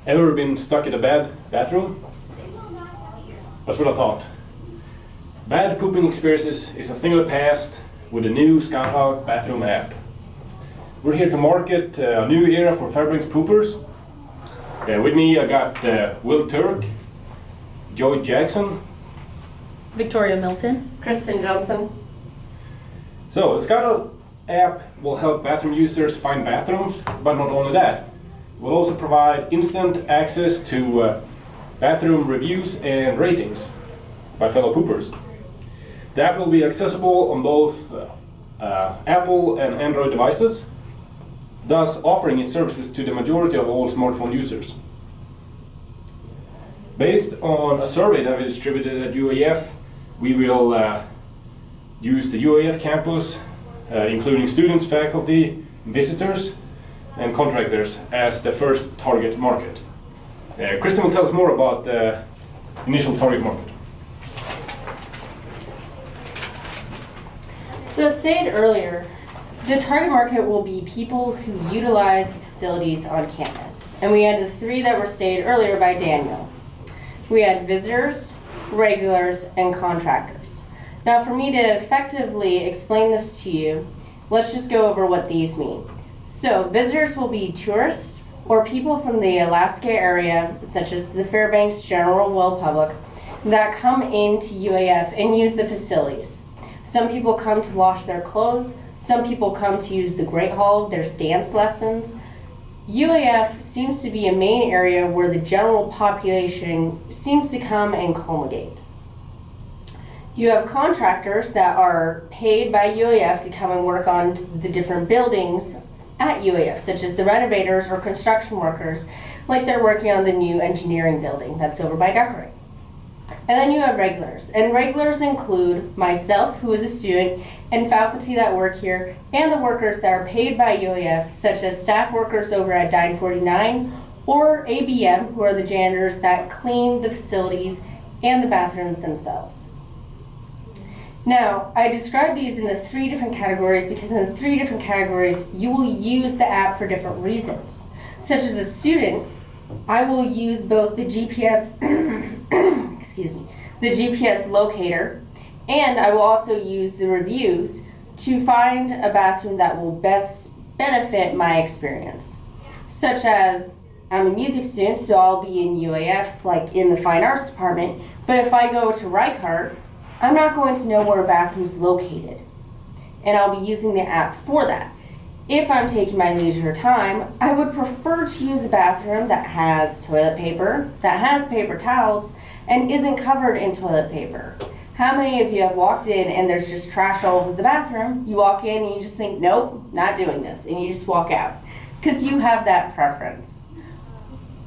Ever been stuck in a bad bathroom? That's what I thought. Bad pooping experiences is a thing of the past with the new Scout bathroom app. We're here to market a new era for Fairbanks poopers. With me I got Will Turk, Joey Jackson, Victoria Milton, Kristen Johnson. So the Scout app will help bathroom users find bathrooms, but not only that. We'll also provide instant access to bathroom reviews and ratings by fellow poopers. The app will be accessible on both Apple and Android devices, thus offering its services to the majority of all smartphone users. Based on a survey that we distributed at UAF, we will use the UAF campus, including students, faculty, visitors, and contractors as the first target market. Kristen will tell us more about the initial target market. So as stated earlier, the target market will be people who utilize the facilities on campus. And we had the three that were stated earlier by Daniel. We had visitors, regulars, and contractors. Now for me to effectively explain this to you, let's just go over what these mean. So visitors will be tourists or people from the Alaska area, such as the Fairbanks General Well Public, that come into UAF and use the facilities. Some people come to wash their clothes, some people come to use the Great Hall, there's dance lessons. UAF seems to be a main area where the general population seems to come and congregate. You have contractors that are paid by UAF to come and work on the different buildings at UAF, such as the renovators or construction workers, like they're working on the new engineering building that's over by Duckery. And then you have regulars, and regulars include myself, who is a student, and faculty that work here, and the workers that are paid by UAF, such as staff workers over at Dine 49, or ABM, who are the janitors that clean the facilities and the bathrooms themselves. Now, I described these in the three different categories because in the three different categories, you will use the app for different reasons. Such as a student, I will use both the GPS, the GPS locator, and I will also use the reviews to find a bathroom that will best benefit my experience. Such as, I'm a music student, so I'll be in UAF, like in the fine arts department, but if I go to Reichardt, I'm not going to know where a bathroom is located, and I'll be using the app for that. If I'm taking my leisure time, I would prefer to use a bathroom that has toilet paper, that has paper towels, and isn't covered in toilet paper. How many of you have walked in and there's just trash all over the bathroom? You walk in and you just think, nope, not doing this, and you just walk out, because you have that preference.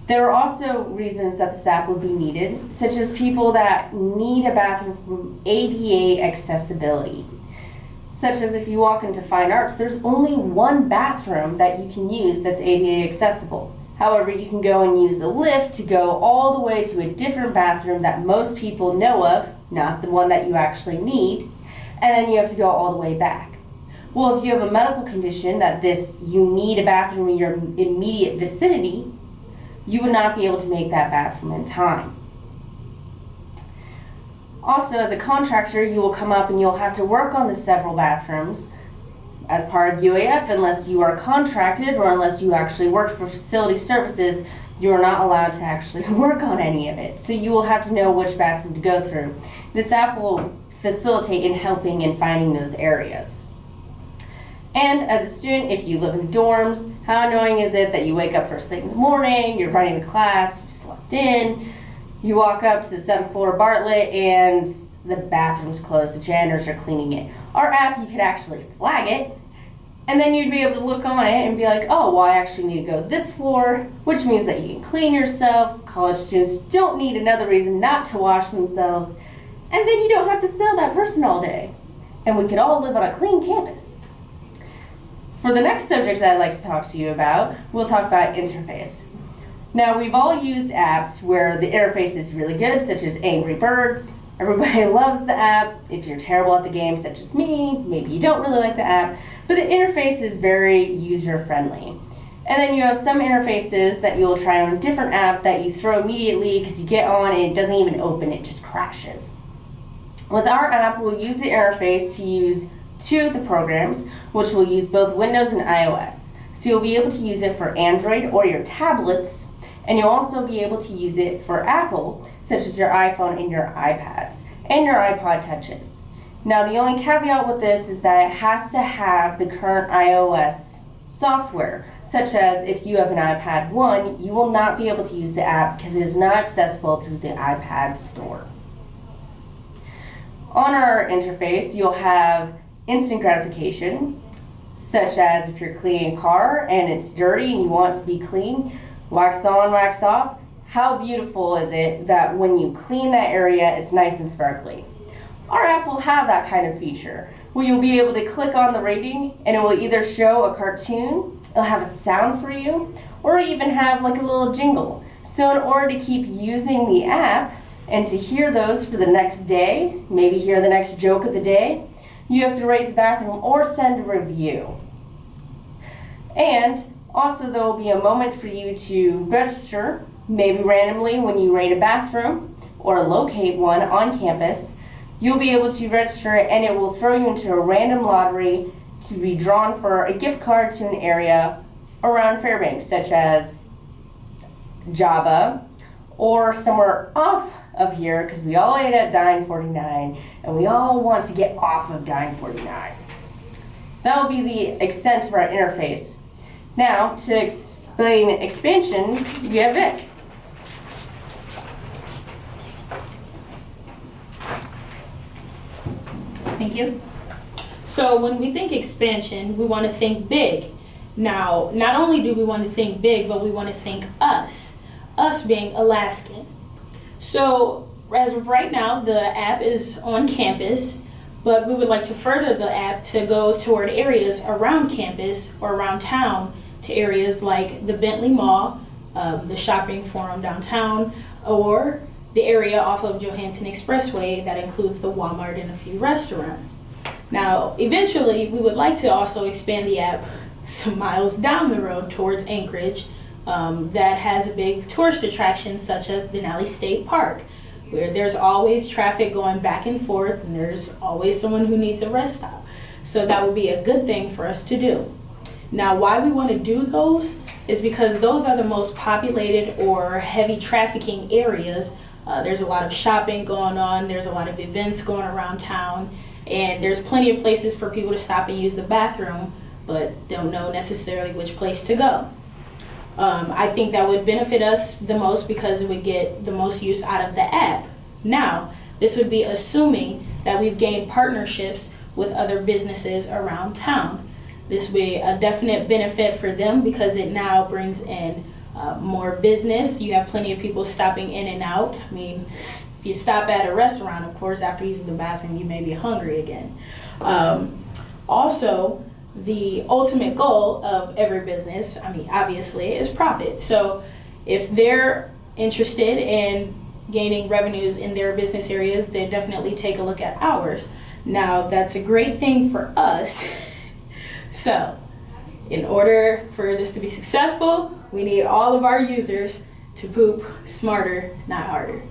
There are also reasons that this app would be needed, such as people that need a bathroom for ADA accessibility. Such as if you walk into fine arts, there's only one bathroom that you can use that's ADA accessible. However, you can go and use the lift to go all the way to a different bathroom that most people know of, not the one that you actually need, and then you have to go all the way back. Well, if you have a medical condition that you need a bathroom in your immediate vicinity, you would not be able to make that bathroom in time. Also, as a contractor, you will come up and you'll have to work on the several bathrooms as part of UAF. Unless you are contracted or unless you actually work for facility services, you are not allowed to actually work on any of it. So you will have to know which bathroom to go through. This app will facilitate in helping in finding those areas. And as a student, if you live in the dorms, how annoying is it that you wake up first thing in the morning, you're running to class, you slept in, you walk up to the 7th floor Bartlett and the bathroom's closed, the janitors are cleaning it. Our app, you could actually flag it, and then you'd be able to look on it and be like, oh, well, I actually need to go to this floor, which means that you can clean yourself. College students don't need another reason not to wash themselves, and then you don't have to smell that person all day. And we could all live on a clean campus. For the next subject I'd like to talk to you about, we'll talk about interface. Now, we've all used apps where the interface is really good, such as Angry Birds. Everybody loves the app. If you're terrible at the game, such as me, maybe you don't really like the app, but the interface is very user-friendly. And then you have some interfaces that you'll try on a different app that you throw immediately because you get on and it doesn't even open, it just crashes. With our app, we'll use the interface to use 2 of the programs, which will use both Windows and iOS. So you'll be able to use it for Android or your tablets, and you'll also be able to use it for Apple, such as your iPhone and your iPads, and your iPod Touches. Now the only caveat with this is that it has to have the current iOS software, such as if you have an iPad 1, you will not be able to use the app because it is not accessible through the iPad store. On our interface, you'll have instant gratification, such as if you're cleaning a car and it's dirty and you want it to be clean, wax on, wax off. How beautiful is it that when you clean that area, it's nice and sparkly? Our app will have that kind of feature, where you'll be able to click on the rating and it will either show a cartoon, it'll have a sound for you, or even have like a little jingle. So in order to keep using the app and to hear those for the next day, maybe hear the next joke of the day, you have to rate the bathroom or send a review. And also there will be a moment for you to register, maybe randomly when you rate a bathroom or locate one on campus. You'll be able to register and it will throw you into a random lottery to be drawn for a gift card to an area around Fairbanks, such as Java or somewhere off of here, because we all ate at Dine 49 and we all want to get off of Dine 49. That will be the extent of our interface. Now, to explain expansion, we have Vic. Thank you. So when we think expansion, we want to think big. Now, not only do we want to think big, but we want to think us being Alaskan. So as of right now, the app is on campus, but we would like to further the app to go toward areas around campus or around town, to areas like the Bentley Mall, the shopping forum downtown, or the area off of Johansson Expressway that includes the Walmart and a few restaurants. Now, eventually, we would like to also expand the app some miles down the road towards Anchorage, that has a big tourist attraction such as Denali State Park, where there's always traffic going back and forth and there's always someone who needs a rest stop. So that would be a good thing for us to do. Now, why we want to do those is because those are the most populated or heavy trafficking areas. There's a lot of shopping going on, there's a lot of events going around town, and there's plenty of places for people to stop and use the bathroom, but don't know necessarily which place to go. I think that would benefit us the most because it would get the most use out of the app. Now, this would be assuming that we've gained partnerships with other businesses around town. This would be a definite benefit for them because it now brings in more business. You have plenty of people stopping in and out. I mean, if you stop at a restaurant, of course, after using the bathroom, you may be hungry again. Also, the ultimate goal of every business, I mean, obviously, is profit. So if they're interested in gaining revenues in their business areas, they definitely take a look at ours. Now, that's a great thing for us. So in order for this to be successful, we need all of our users to poop smarter, not harder.